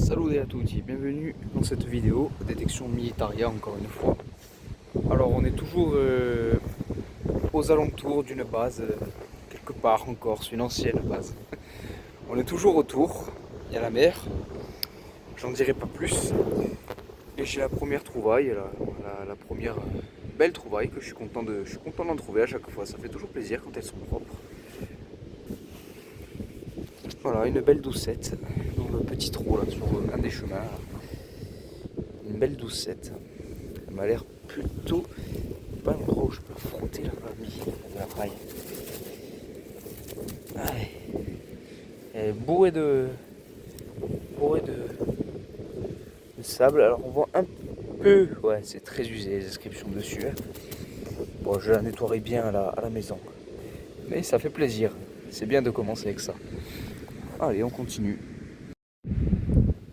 Salut à tutti, bienvenue dans cette vidéo détection militaria encore une fois. Alors on est toujours aux alentours d'une base, quelque part en Corse, une ancienne base. On est toujours autour, il y a la mer, j'en dirai pas plus. Et j'ai la première trouvaille, la première belle trouvaille que je suis content d'en trouver à chaque fois, ça fait toujours plaisir quand elles sont propres. Voilà, une belle doucette dans le petit trou là sur un des chemins. Une belle doucette. Elle m'a l'air plutôt pas l'endroit où je peux frotter la famille de la paille. Allez. Elle est bourrée de sable. Alors on voit un peu, ouais, c'est très usé les inscriptions dessus. Hein. Bon, je la nettoierai bien à la maison. Mais ça fait plaisir. C'est bien de commencer avec ça. Allez, on continue.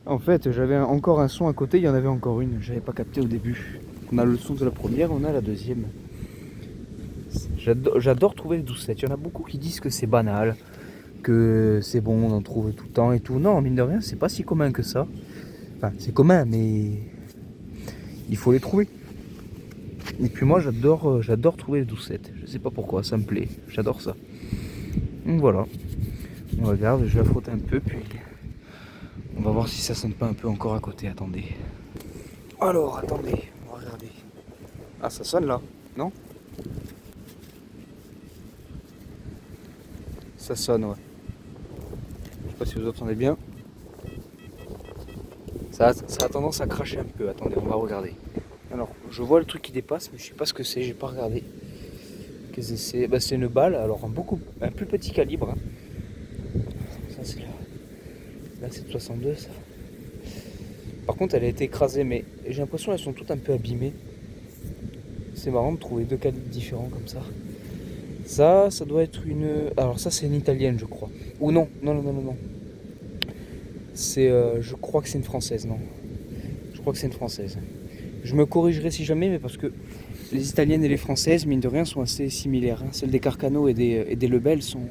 En fait, j'avais encore un son à côté, il y en avait encore une, j'avais pas capté au début. On a le son de la première, on a la deuxième. J'adore trouver les doucettes. Il y en a beaucoup qui disent que c'est banal, que c'est bon d'en trouver tout le temps et tout. Non, mine de rien, c'est pas si commun que ça. Enfin, c'est commun, mais il faut les trouver. Et puis moi, j'adore trouver les doucettes. Je sais pas pourquoi, ça me plaît. J'adore ça. Donc voilà. On regarde, je vais la frotter un peu, puis on va voir si ça sonne pas un peu encore à côté. Attendez. Alors, attendez, on va regarder. Ah, ça sonne là, non? Ça sonne, ouais. Je sais pas si vous entendez bien. Ça a tendance à cracher un peu. Attendez, on va regarder. Alors, je vois le truc qui dépasse, mais je sais pas ce que c'est, j'ai pas regardé. Qu'est-ce que c'est? Bah, c'est une balle, alors un plus petit calibre. Hein. Ça, c'est là, c'est de 62, ça. Par contre, elle a été écrasée, mais j'ai l'impression qu'elles sont toutes un peu abîmées. C'est marrant de trouver deux calibres différents comme ça. Ça doit être une. Alors, ça, c'est une italienne, je crois. Ou non, non. C'est, je crois que c'est une française, non. Je crois que c'est une française. Je me corrigerai si jamais, mais parce que les italiennes et les françaises, mine de rien, sont assez similaires. Hein. Celles des Carcano et des Lebel sont.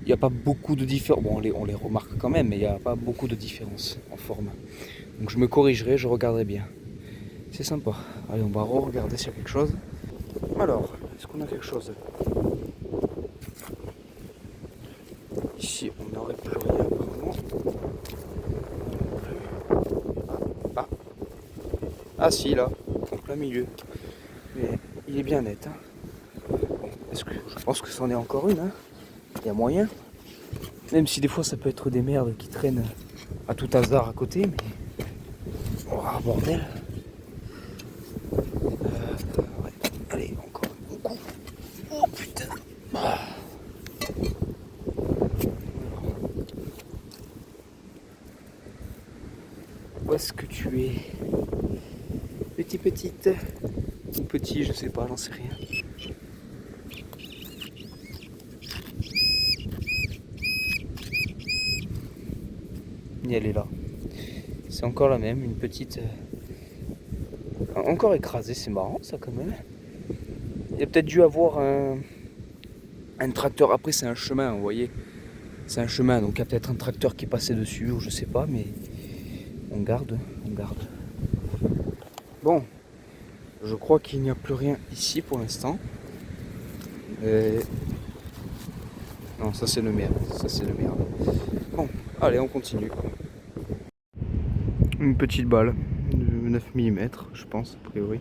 Il n'y a pas beaucoup de différence. Bon, on les remarque quand même, mais il n'y a pas beaucoup de différence en forme. Donc je me corrigerai, je regarderai bien. C'est sympa. Allez, on va re-regarder s'il y a quelque chose. Alors, est-ce qu'on a quelque chose? Ici, on n'aurait plus rien apparemment. Ah, ah si, là, en plein milieu. Mais il est bien net. Hein. Bon, je pense que c'en est encore une. Hein. Il y a moyen. Même si des fois ça peut être des merdes qui traînent à tout hasard à côté, mais. Oh bordel! Ouais. Allez, encore un coup. Oh putain! Ah. Où est-ce que tu es? Petite. Ou petit, je sais pas, j'en sais rien. Et elle est là. C'est encore la même, une petite. Encore écrasée, c'est marrant ça quand même. Il y a peut-être dû avoir un tracteur. Après, c'est un chemin, vous voyez. C'est un chemin, donc il y a peut-être un tracteur qui est passé dessus, ou je sais pas, mais on garde. Bon, je crois qu'il n'y a plus rien ici pour l'instant. Non, ça c'est le merde. Bon, allez, on continue. Une petite balle de 9 mm, je pense, a priori.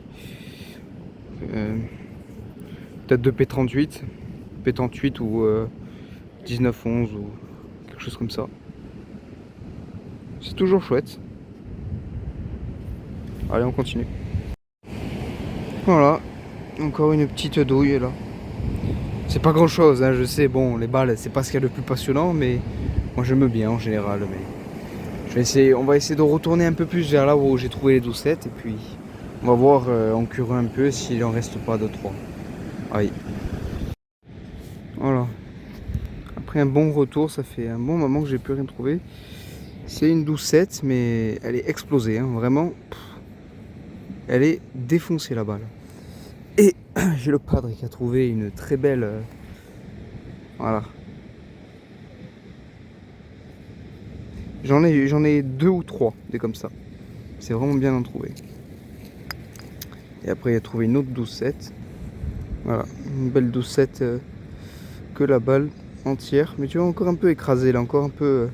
Peut-être de P38. P38 ou 1911 ou quelque chose comme ça. C'est toujours chouette. Allez, on continue. Voilà, encore une petite douille là. C'est pas grand chose, hein, je sais, bon, les balles, c'est pas ce qu'il y a de plus passionnant, mais moi j'aime bien en général. Mais on va essayer de retourner un peu plus vers là où j'ai trouvé les doucettes, et puis on va voir en curant un peu s'il en reste pas 2-3. Aïe. Voilà. Après un bon retour, ça fait un bon moment que j'ai plus rien trouvé. C'est une doucette, mais elle est explosée, hein, vraiment. Elle est défoncée la balle. Et j'ai le padre qui a trouvé une très belle. Voilà. J'en ai 2 ou 3 des comme ça. C'est vraiment bien d'en trouver. Et après il a trouvé une autre doucette. Voilà, une belle doucette que la balle entière. Mais tu vois encore un peu écrasée là, encore un peu.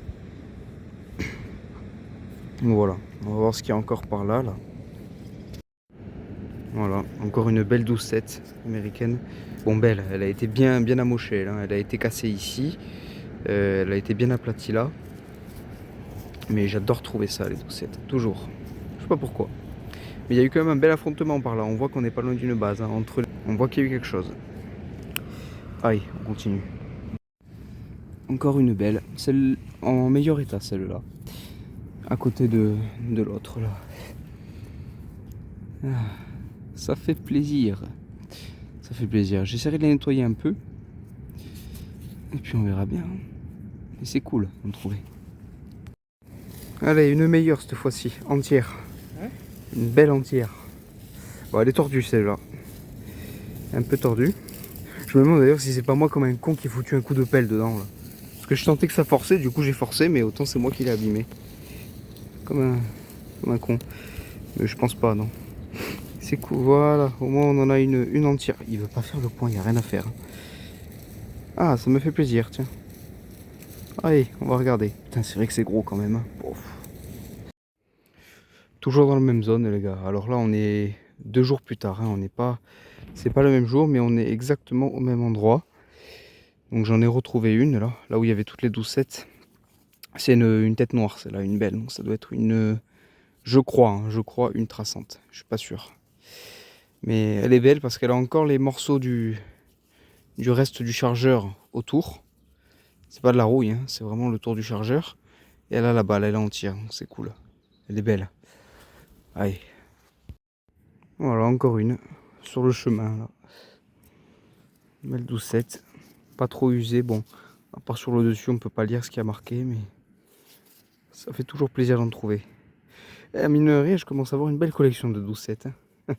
Voilà, on va voir ce qu'il y a encore par là. Voilà, encore une belle doucette américaine. Bon, belle, elle a été bien amochée, là. Elle a été cassée ici. Elle a été bien aplatie là. Mais j'adore trouver ça, les doucettes, toujours. Je sais pas pourquoi. Mais il y a eu quand même un bel affrontement par là. On voit qu'on n'est pas loin d'une base. Hein. On voit qu'il y a eu quelque chose. Aïe, on continue. Encore une belle. Celle en meilleur état, celle-là. À côté de l'autre, là. Ah, ça fait plaisir. Ça fait plaisir. J'essaierai de la nettoyer un peu. Et puis on verra bien. Et c'est cool d'en trouver. Allez, une meilleure cette fois-ci. Entière. Ouais. Une belle entière. Bon, elle est tordue celle-là. Un peu tordue. Je me demande d'ailleurs si c'est pas moi comme un con qui a foutu un coup de pelle dedans là. Parce que je sentais que ça forçait, du coup j'ai forcé, mais autant c'est moi qui l'ai abîmé. Comme un con. Mais je pense pas, non. C'est cool, voilà, au moins on en a une entière. Il veut pas faire le point, il n'y a rien à faire. Ah, ça me fait plaisir, tiens. Allez, on va regarder. Putain, c'est vrai que c'est gros quand même. Hein. Toujours dans la même zone, les gars. Alors là, on est 2 jours plus tard. Hein. On n'est pas, c'est pas le même jour, mais on est exactement au même endroit. Donc j'en ai retrouvé une là où il y avait toutes les doucettes. C'est une tête noire, c'est là, une belle. Donc ça doit être une, je crois, une traçante. Je suis pas sûr. Mais elle est belle parce qu'elle a encore les morceaux du reste du chargeur autour. C'est pas de la rouille, hein, c'est vraiment le tour du chargeur. Et elle a la balle, elle est entière, donc c'est cool. Elle est belle. Allez. Voilà, encore une. Sur le chemin, là. Belle doucette. Pas trop usée, bon. À part sur le dessus, on peut pas lire ce qu'il y a marqué, mais ça fait toujours plaisir d'en trouver. Et à mine de rien, je commence à avoir une belle collection de doucettes. Hein.